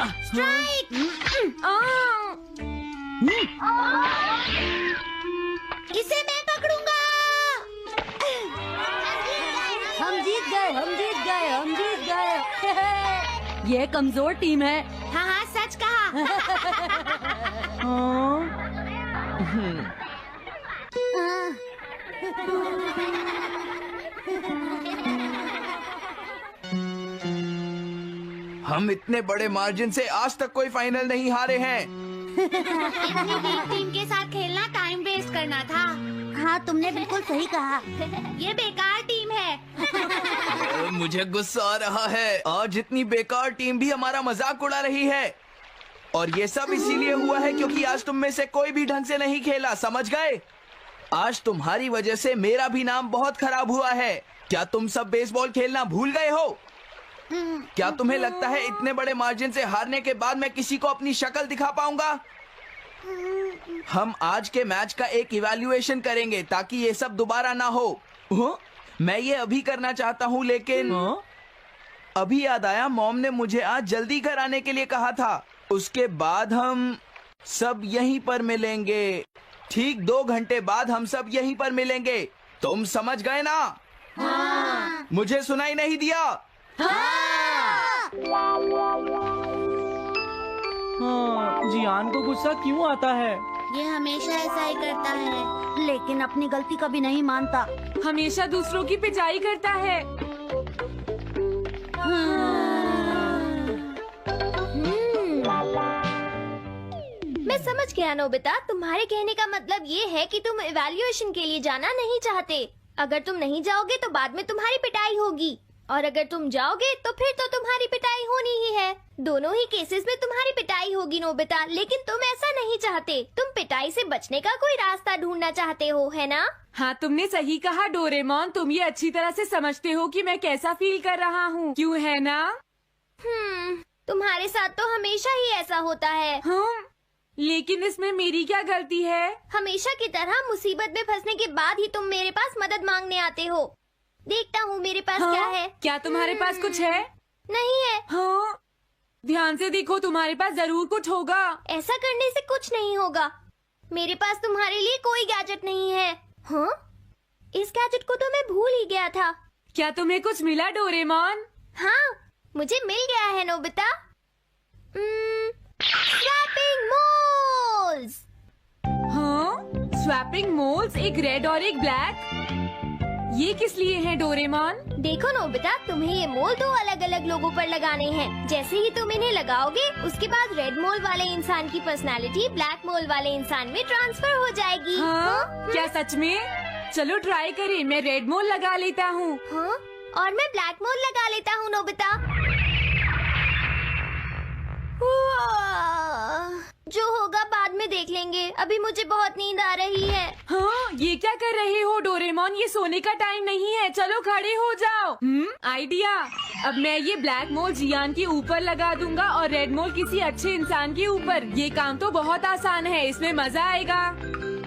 Strike. इसे मैं पकड़ूंगा। हम जीत गए, हम जीत गए, हम जीत गए। ये कमजोर टीम है। हाँ हाँ, सच कहा। हम इतने बड़े मार्जिन से आज तक कोई फाइनल नहीं हारे हैं। इतनी वीक टीम के साथ खेलना टाइम वेस्ट करना था। हाँ, तुमने बिल्कुल सही कहा। ये बेकार टीम है। मुझे गुस्सा आ रहा है। आज इतनी बेकार टीम भी हमारा मजाक उड़ा रही है। और ये सब इसीलिए हुआ है क्योंकि आज तुम में से कोई भी ढंग से नहीं खेला, समझ गए? आज तुम्हारी वजह से मेरा भी नाम बहुत खराब हुआ है। क्या तुम सब बेसबॉल खेलना भूल गए हो? क्या तुम्हें लगता है इतने बड़े मार्जिन से हारने के बाद मैं किसी को अपनी शक्ल दिखा पाऊंगा? हम आज के मैच का एक इवैल्यूएशन करेंगे ताकि ये सब दोबारा ना हो। मैं ये अभी करना चाहता हूँ, लेकिन अभी याद आया मॉम ने मुझे आज जल्दी घर आने के लिए कहा था। उसके बाद हम सब यहीं पर मिलेंगे। ठीक 2 घंटे बाद हम सब यहीं पर मिलेंगे। तुम समझ गए ना? हाँ। मुझे सुनाई नहीं दिया? जियान को गुस्सा क्यों आता है? ये हमेशा ऐसा ही करता है। लेकिन अपनी गलती कभी नहीं मानता। हमेशा दूसरों की पिटाई करता है। मैं समझ गया नोबिता, तुम्हारे कहने का मतलब ये है कि तुम इवैल्यूएशन के लिए जाना नहीं चाहते। अगर तुम नहीं जाओगे तो बाद में तुम्हारी पिटाई होगी, और अगर तुम जाओगे तो फिर तो तुम्हारी पिटाई होनी ही है। दोनों ही केसेस में तुम्हारी पिटाई होगी नोबिता, लेकिन तुम ऐसा नहीं चाहते। तुम पिटाई से बचने का कोई रास्ता ढूंढना चाहते हो, है ना? हाँ, तुमने सही कहा डोरेमोन। तुम ये अच्छी तरह से समझते हो कि मैं कैसा फील कर रहा हूँ, क्यों है ना? तुम्हारे साथ तो हमेशा ही ऐसा होता है। लेकिन इसमें मेरी क्या गलती है? हमेशा की तरह मुसीबत में फंसने के बाद ही तुम मेरे पास मदद मांगने आते हो। देखता हूँ मेरे पास क्या है। क्या तुम्हारे पास कुछ है? नहीं है। हाँ, ध्यान से देखो, तुम्हारे पास जरूर कुछ होगा। ऐसा करने से कुछ नहीं होगा। मेरे पास तुम्हारे लिए कोई गैजेट नहीं है। हाँ? इस गैजेट को तो मैं भूल ही गया था। क्या तुम्हें कुछ मिला डोरेमोन? हाँ, मुझे मिल गया है नोबिता। Swapping moles. हाँ, स्वैपिंग मोल्स, एक रेड और एक ब्लैक। ये किस लिए हैं डोरेमोन? देखो नोबिता, तुम्हें ये मोल 2 अलग अलग लोगों पर लगाने हैं। जैसे ही तुम इन्हें लगाओगे, उसके बाद रेड मोल वाले इंसान की पर्सनालिटी ब्लैक मोल वाले इंसान में ट्रांसफर हो जाएगी। हाँ? क्या सच में? चलो ट्राई करें। मैं रेड मोल लगा लेता हूँ। हाँ? और मैं ब्लैक मोल लगा लेता हूँ नोबिता। जो होगा बाद में देख लेंगे। अभी मुझे बहुत नींद आ रही है। हाँ, ये क्या कर रहे हो डोरेमोन? ये सोने का टाइम नहीं है। चलो खड़े हो जाओ। आइडिया। अब मैं ये ब्लैक मोल जियान के ऊपर लगा दूंगा और रेड मोल किसी अच्छे इंसान के ऊपर। ये काम तो बहुत आसान है, इसमें मजा आएगा।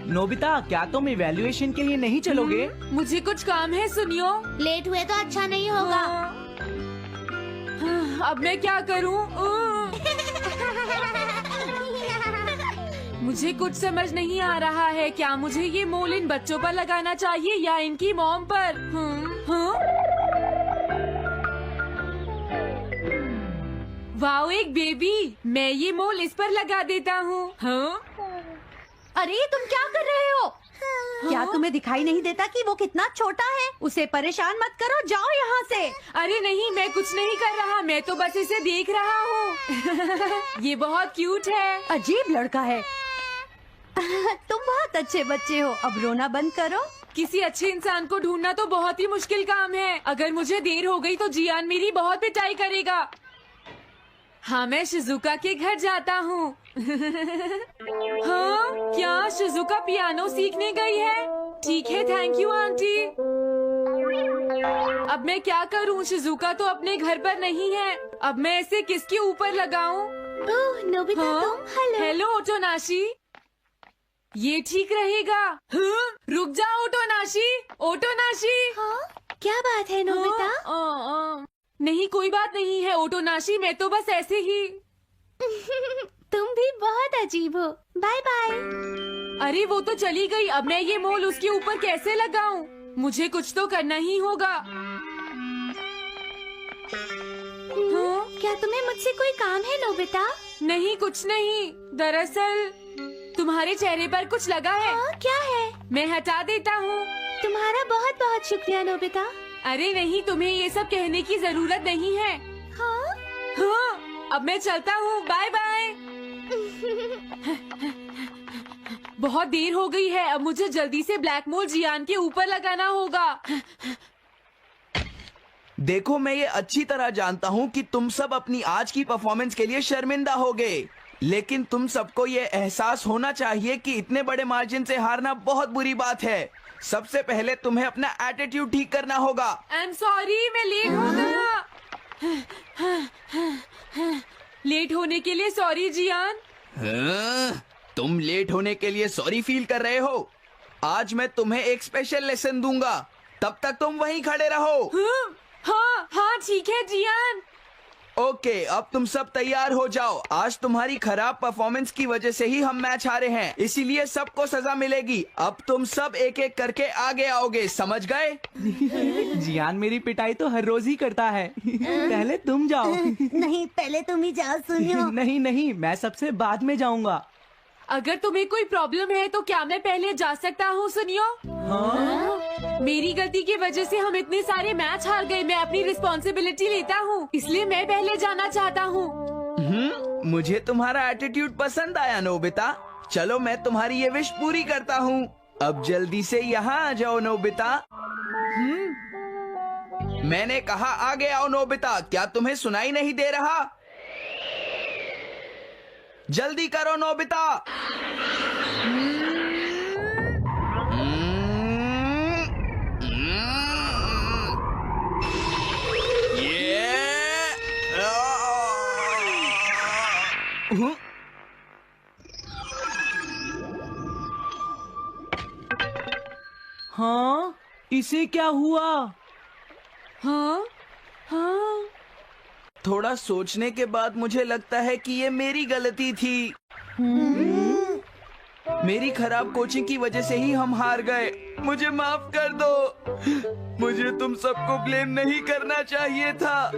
नोबिता, क्या तुम इवैल्यूएशन के लिए नहीं चलोगे? मुझे कुछ काम है, सुनियो। लेट हुए तो अच्छा नहीं होगा। अब मैं क्या करूँ? मुझे कुछ समझ नहीं आ रहा है। क्या मुझे ये मोल इन बच्चों पर लगाना चाहिए या इनकी मॉम पर? वाओ, एक बेबी। मैं ये मोल इस पर लगा देता हूँ। अरे तुम क्या कर रहे हो? क्या तुम्हें दिखाई नहीं देता कि वो कितना छोटा है? उसे परेशान मत करो, जाओ यहाँ से। अरे नहीं, मैं कुछ नहीं कर रहा। मैं तो बस इसे देख रहा हूँ। ये बहुत क्यूट है। अजीब लड़का है। तुम बहुत अच्छे बच्चे हो। अब रोना बंद करो। किसी अच्छे इंसान को ढूंढना तो बहुत ही मुश्किल काम है। अगर मुझे देर हो गई तो जियान मेरी बहुत पिटाई करेगा। हाँ, मैं शिजुका के घर जाता हूँ। हाँ, क्या शिजुका पियानो सीखने गई है? ठीक है, थैंक यू आंटी। अब मैं क्या करूँ? शिजुका तो अपने घर पर नहीं है। अब मैं इसे किसके ऊपर लगाऊं? ओह नोबिता, तुम। हेलो ओटोनाशी। ये ठीक रहेगा। रुक जाओ ओटोनाशी। ओटोनाशी। हाँ? क्या बात है नोबिता? नहीं, कोई बात नहीं है ओटोनाशी। मैं तो बस ऐसे ही। तुम भी बहुत अजीब हो। Bye bye. अरे वो तो चली गई, अब मैं ये मोल उसके ऊपर कैसे लगाऊं? मुझे कुछ तो करना ही होगा। हाँ? क्या तुम्हें मुझसे कोई काम है नोबिता? नहीं, कुछ नहीं। दरअसल तुम्हारे चेहरे पर कुछ लगा है। क्या है? मैं हटा देता हूँ। तुम्हारा बहुत बहुत शुक्रिया नोबिता। अरे नहीं, तुम्हें ये सब कहने की जरूरत नहीं है। हाँ? हाँ, अब मैं चलता हूँ। Bye bye. बहुत देर हो गई है, अब मुझे जल्दी से ब्लैक मोल जियान के ऊपर लगाना होगा। देखो, मैं ये अच्छी तरह जानता हूँ कि तुम सब अपनी आज की परफॉर्मेंस के लिए शर्मिंदा होगे, लेकिन तुम सबको ये एहसास होना चाहिए कि इतने बड़े मार्जिन से हारना बहुत बुरी बात है। सबसे पहले तुम्हें अपना एटीट्यूड ठीक करना होगा। आई एम सॉरी, मैं लेट हो गया। लेट होने के लिए सॉरी जियान। हाँ, तुम लेट होने के लिए सॉरी फील कर रहे हो? आज मैं तुम्हें एक स्पेशल लेसन दूंगा, तब तक तुम वहीं खड़े रहो। हाँ हाँ ठीक है जियान। ओके, अब तुम सब तैयार हो जाओ। आज तुम्हारी खराब परफॉर्मेंस की वजह से ही हम मैच हारे हैं, इसीलिए सबको सजा मिलेगी। अब तुम सब एक एक करके आगे आओगे, समझ गए? जियान मेरी पिटाई तो हर रोज ही करता है। पहले तुम जाओ। नहीं, पहले तुम ही जाओ सुनियो। नहीं नहीं, मैं सबसे बाद में जाऊंगा। अगर तुम्हें कोई प्रॉब्लम है तो क्या मैं पहले जा सकता हूँ? सुनियो, मेरी गलती की वजह से हम इतने सारे मैच हार गए। मैं अपनी रिस्पॉन्सिबिलिटी लेता हूँ, इसलिए मैं पहले जाना चाहता हूँ। मुझे तुम्हारा एटीट्यूड पसंद आया नोबिता। चलो, मैं तुम्हारी ये विश पूरी करता हूँ। अब जल्दी से यहाँ आ जाओ नोबिता। मैंने कहा आगे आओ नोबिता, क्या तुम्हें सुनाई नहीं दे रहा? जल्दी करो नोबिता। हाँ, इसे क्या हुआ? हाँ हाँ, थोड़ा सोचने के बाद मुझे लगता है कि ये मेरी गलती थी। मेरी खराब कोचिंग की वजह से ही हम हार गए। मुझे माफ कर दो। मुझे तुम सबको ब्लेम नहीं करना चाहिए था।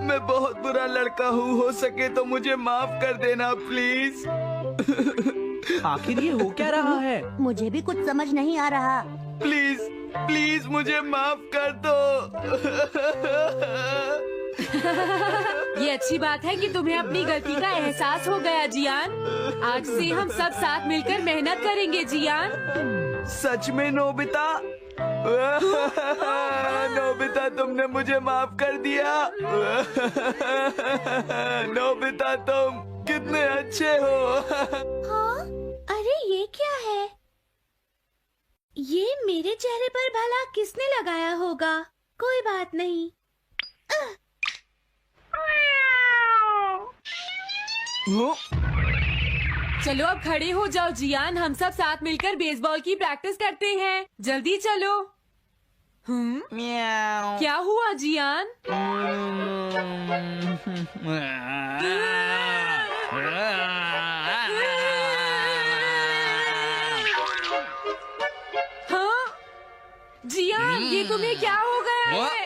मैं बहुत बुरा लड़का हूँ, हो सके तो मुझे माफ कर देना प्लीज। आखिर ये हो क्या रहा है? मुझे भी कुछ समझ नहीं आ रहा। प्लीज प्लीज मुझे माफ कर दो। ये अच्छी बात है कि तुम्हें अपनी गलती का एहसास हो गया जियान। आज से हम सब साथ मिलकर मेहनत करेंगे जियान। सच में नोबिता? नोबिता, तुमने मुझे माफ कर दिया। नोबिता, तुम कितने अच्छे हो। हाँ? अरे ये क्या है? ये मेरे चेहरे पर भला किसने लगाया होगा? कोई बात नहीं। चलो अब खड़े हो जाओ जियान, हम सब साथ मिलकर बेसबॉल की प्रैक्टिस करते हैं। जल्दी चलो। क्या हुआ जियान? हाँ जियान, ये तुम्हें क्या हो गया है?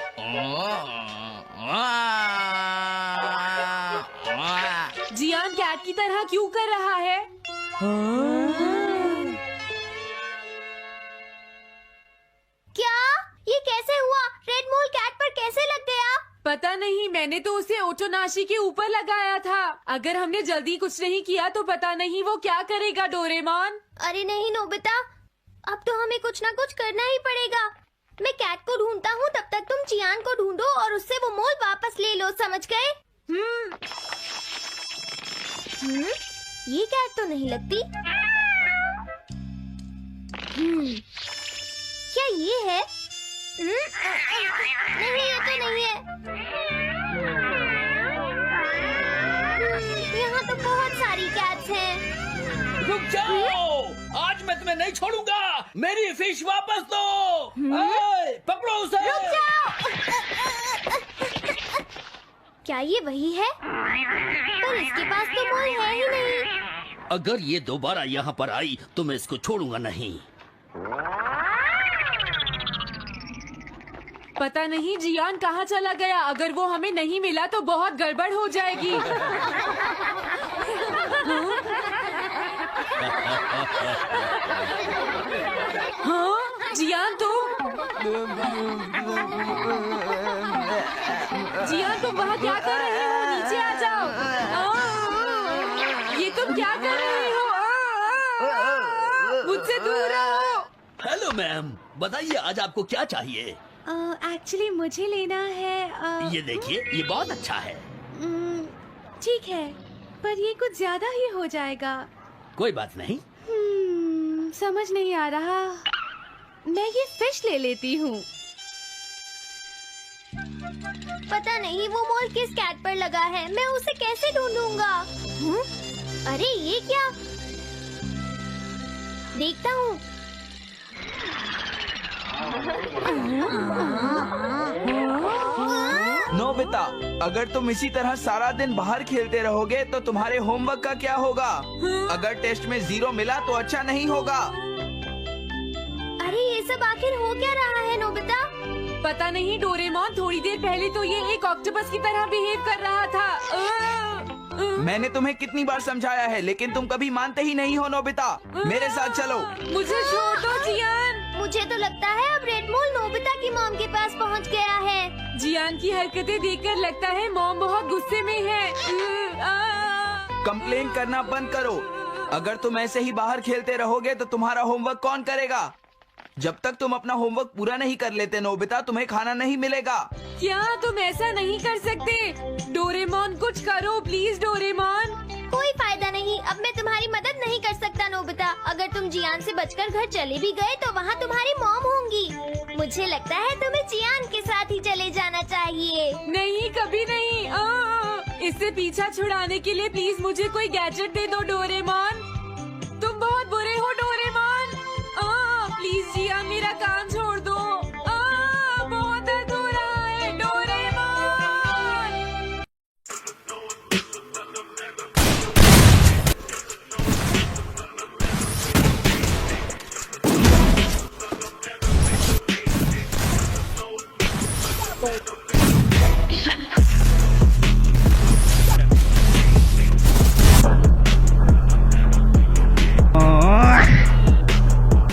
जियान कैट की तरह क्यों कर रहा है? क्या? ये कैसे हुआ? रेड मोल कैट पर कैसे लग गया? पता नहीं, मैंने तो उसे ओटोनाशी के ऊपर लगाया था। अगर हमने जल्दी कुछ नहीं किया तो पता नहीं वो क्या करेगा डोरेमोन। अरे नहीं नोबिता, अब तो हमें कुछ ना कुछ करना ही पड़ेगा। मैं कैट को ढूंढता हूँ, तब तक तुम जियान को ढूंढो और उससे वो मोल वापस ले लो, समझ गए? ये कैट तो नहीं लगती। क्या ये है? नहीं, ये तो नहीं है। यहाँ तो बहुत सारी कैट्स हैं। रुक जाओ, आज मैं तुम्हें नहीं छोड़ूंगा। मेरी फिश वापस दो। पकड़ो उसे। रुक जाओ। क्या ये वही है? पर इसके पास तो मोल है ही नहीं। अगर ये दोबारा यहाँ पर आई तो मैं इसको छोड़ूंगा नहीं। पता नहीं जियान कहाँ चला गया। अगर वो हमें नहीं मिला तो बहुत गड़बड़ हो जाएगी। हाँ जियान तुम वहाँ क्या कर रहे हो? नीचे आ जाओ। ये तुम क्या कर रहे हो? मुझसे दूर रहो। हेलो मैम, बताइए आज आपको क्या चाहिए? एक्चुअली मुझे लेना है ये देखिए, ये बहुत अच्छा है। ठीक है, पर ये कुछ ज्यादा ही हो जाएगा। कोई बात नहीं। समझ नहीं आ रहा। मैं ये फिश ले लेती हूँ। पता नहीं वो मोल किस कैट पर लगा है। मैं उसे कैसे ढूंढूंगा? अरे ये क्या? देखता हूँ। नोबिता, अगर तुम इसी तरह सारा दिन बाहर खेलते रहोगे तो तुम्हारे होमवर्क का क्या होगा? अगर टेस्ट में 0 मिला तो अच्छा नहीं होगा। अरे ये सब आखिर हो क्या रहा है नोबिता? पता नहीं डोरेमोन, थोड़ी देर पहले तो ये एक ऑक्टोपस की तरह बिहेव कर रहा था। मैंने तुम्हें कितनी बार समझाया है, लेकिन तुम कभी मानते ही नहीं हो। नोबिता, मेरे साथ चलो। मुझे छोड़ दो जियान। मुझे तो लगता है अब रेड मोल नोबिता की मॉम के पास पहुंच गया है। जियान की हरकतें देखकर लगता है मॉम बहुत गुस्से में है। कंप्लेन करना बंद करो। अगर तुम ऐसे ही बाहर खेलते रहोगे तो तुम्हारा होमवर्क कौन करेगा? जब तक तुम अपना होमवर्क पूरा नहीं कर लेते नोबिता, तुम्हें खाना नहीं मिलेगा। क्या तुम ऐसा नहीं कर सकते? डोरेमोन कुछ करो प्लीज डोरेमोन। कोई फायदा नहीं, अब मैं तुम्हारी मदद नहीं कर सकता नोबिता। अगर तुम जियान से बचकर घर चले भी गए तो वहाँ तुम्हारी मॉम होंगी। मुझे लगता है तुम्हें जियान के साथ ही चले जाना चाहिए। नहीं, कभी नहीं। इससे पीछा छुड़ाने के लिए प्लीज मुझे कोई गैजेट दे दो डोरेमोन। तुम बहुत बुरे हो डोरेमोन। प्लीज जियान मेरा काम छोड़ दो। बहुत दर्द हो रहा है Doraemon.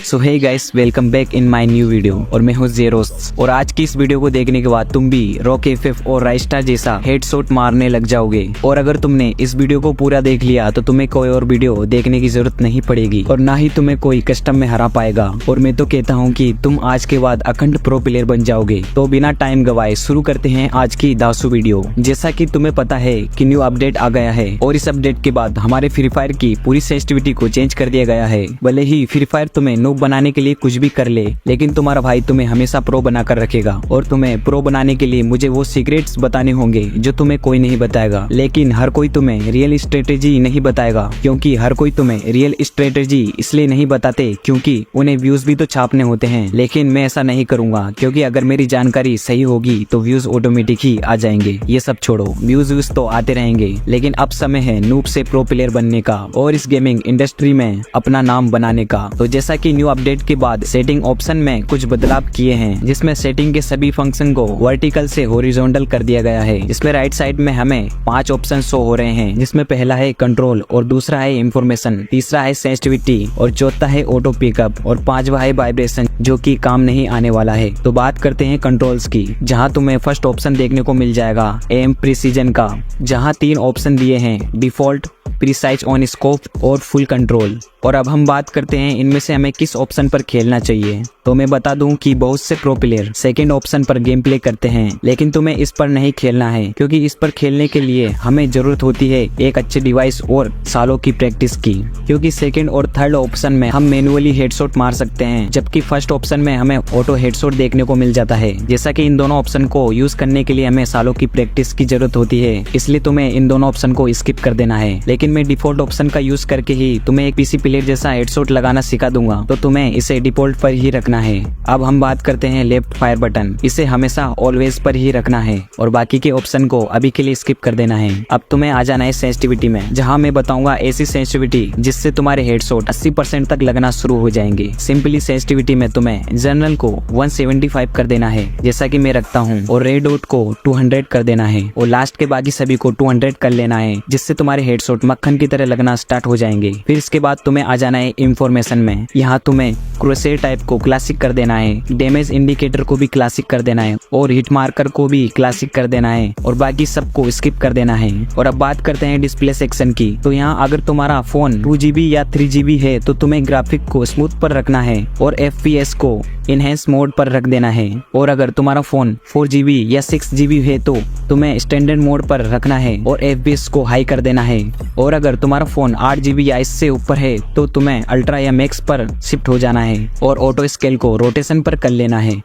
So hey guys, welcome back in my new video. और मैं हूँ जेरोस। और आज की इस वीडियो को देखने के बाद तुम भी रॉक एफएफ और राइस्टार जैसा हेडशॉट मारने लग जाओगे। और अगर तुमने इस वीडियो को पूरा देख लिया तो तुम्हें कोई और वीडियो देखने की जरूरत नहीं पड़ेगी और ना ही तुम्हें कोई कस्टम में हरा पाएगा। और मैं तो कहता हूँ कि तुम आज के बाद अखंड प्रो प्लेयर बन जाओगे। तो बिना टाइम गवाए शुरू करते हैं आज की दासू वीडियो। जैसा कि तुम्हें पता है कि न्यू अपडेट आ गया है और इस अपडेट के बाद हमारे फ्री फायर की पूरी सेंसिटिविटी को चेंज कर दिया गया है। भले ही फ्री फायर तुम्हें नूब बनाने के लिए कुछ भी कर ले, लेकिन तुम्हारा भाई तुम्हें हमेशा प्रो बनाकर रखेगा। और तुम्हें प्रो बनाने के लिए मुझे वो सीक्रेट्स बताने होंगे जो तुम्हें कोई नहीं बताएगा। लेकिन हर कोई तुम्हें रियल स्ट्रेटेजी नहीं बताएगा, क्योंकि हर कोई तुम्हें रियल स्ट्रेटेजी इसलिए नहीं बताते क्योंकि उन्हें व्यूज भी तो छापने होते हैं। लेकिन मैं ऐसा नहीं करूंगा, क्योंकि अगर मेरी जानकारी सही होगी तो व्यूज ऑटोमेटिक ही आ जाएंगे। ये सब छोड़ो, व्यूज तो आते रहेंगे, लेकिन अब समय है नूब से प्रो प्लेयर बनने का और इस गेमिंग इंडस्ट्री में अपना नाम बनाने का। तो जैसा कि न्यू अपडेट के बाद सेटिंग ऑप्शन में कुछ बदलाव किए हैं, जिसमें सेटिंग के सभी फंक्शन को वर्टिकल से हॉरिजॉन्टल कर दिया गया है। इसमें राइट साइड में हमें 5 ऑप्शन शो हो रहे हैं, जिसमें पहला है कंट्रोल और दूसरा है इंफॉर्मेशन, तीसरा है सेंसिटिविटी और चौथा है ऑटो पिकअप और 5वां है वाइब्रेशन, जो कि काम नहीं आने वाला है। तो बात करते हैं कंट्रोल्स की, जहां तुम्हें फर्स्ट ऑप्शन देखने को मिल जाएगा एम प्रिसीजन का, जहां 3 ऑप्शन दिए हैं, डिफॉल्ट, प्रीसाइज ऑन स्कोप और फुल कंट्रोल। और अब हम बात करते हैं इनमें से हमें किस ऑप्शन पर खेलना चाहिए। तो मैं बता दूं कि बहुत से प्रो प्लेयर सेकंड ऑप्शन पर गेम प्ले करते हैं, लेकिन तुम्हें इस पर नहीं खेलना है, क्योंकि इस पर खेलने के लिए हमें जरूरत होती है एक अच्छे डिवाइस और सालों की प्रैक्टिस की। क्योंकि सेकंड और थर्ड ऑप्शन में हम मैनुअली हेडशॉट मार सकते हैं, जबकि फर्स्ट ऑप्शन में हमें ऑटो हेडशॉट देखने को मिल जाता है। जैसा कि इन दोनों ऑप्शन को यूज करने के लिए हमें सालों की प्रैक्टिस की जरूरत होती है, इसलिए तुम्हें इन दोनों ऑप्शन को स्किप कर देना है। लेकिन मैं डिफॉल्ट ऑप्शन का यूज करके ही तुम्हें एक पीसी प्लेयर प्लेयर जैसा हेडशॉट लगाना सिखा दूंगा, तो तुम्हें इसे डिफॉल्ट पर ही रखना है। अब हम बात करते हैं लेफ्ट फायर बटन। इसे हमेशा ऑलवेज पर ही रखना है और बाकी के ऑप्शन को अभी के लिए स्किप कर देना है। अब तुम्हें आ जाना है सेंसिटिविटी में, जहां मैं बताऊंगा ऐसी सेंसिटिविटी जिससे तुम्हारे हेडशॉट 80% तक लगना शुरू हो जाएंगे। सिंपली सेंसिटिविटी में तुम्हें जनरल को 175 कर देना है, जैसा कि मैं रखता हूँ, और रेड डॉट को 200 कर देना है और लास्ट के बाकी सभी को 200 कर लेना है, जिससे तुम्हारे हेडशॉट मक्खन की तरह लगना स्टार्ट हो जाएंगे। फिर इसके बाद तुम्हें आ जाना है इंफॉर्मेशन में। यहाँ तुम्हें क्रोसेर टाइप को क्लासिक कर देना है, डैमेज इंडिकेटर को भी क्लासिक कर देना है और हिट मार्कर को भी क्लासिक कर देना है और बाकी सबको स्किप कर देना है। और अब बात करते हैं डिस्प्ले सेक्शन की। तो यहाँ अगर तुम्हारा फोन 2GB या 3GB है तो तुम्हें ग्राफिक को स्मूथ पर रखना है और FPS को इनहेंस मोड पर रख देना है। और अगर तुम्हारा फोन 4GB या 6GB है तो तुम्हें स्टैंडर्ड मोड पर रखना है और FPS को हाई कर देना है। और अगर तुम्हारा फोन 8GB या इससे ऊपर है तो तुम्हें अल्ट्रा या मैक्स पर शिफ्ट हो जाना है और ऑटो स्केल को रोटेशन पर कर लेना है।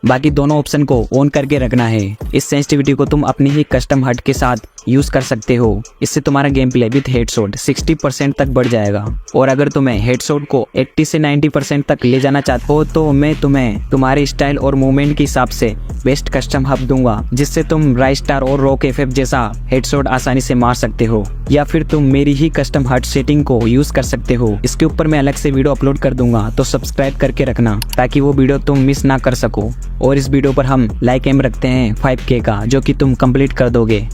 बाकी दोनों ऑप्शन को ऑन करके रखना है। इस सेंसिटिविटी को तुम अपनी ही कस्टम हट के साथ यूज कर सकते हो। इससे तुम्हारा गेम प्ले विद हेडशॉट 60% तक बढ़ जाएगा। और अगर तुम्हें हेडशॉट को 80 से 90% तक ले जाना चाहते हो तो मैं तुम्हें तुम्हारे स्टाइल और मूवमेंट के हिसाब से बेस्ट कस्टम हब दूंगा, जिससे तुम राइस्टार और रॉक FF जैसा हेडशॉट आसानी से मार सकते हो। या फिर तुम मेरी ही कस्टम हट सेटिंग को यूज कर सकते हो। इसके ऊपर मैं अलग से वीडियो अपलोड कर दूंगा, तो सब्सक्राइब करके रखना ताकि वो वीडियो तुम मिस ना कर सको। और इस वीडियो पर हम लाइक एम रखते हैं 5K का, जो कि तुम कंप्लीट कर दोगे।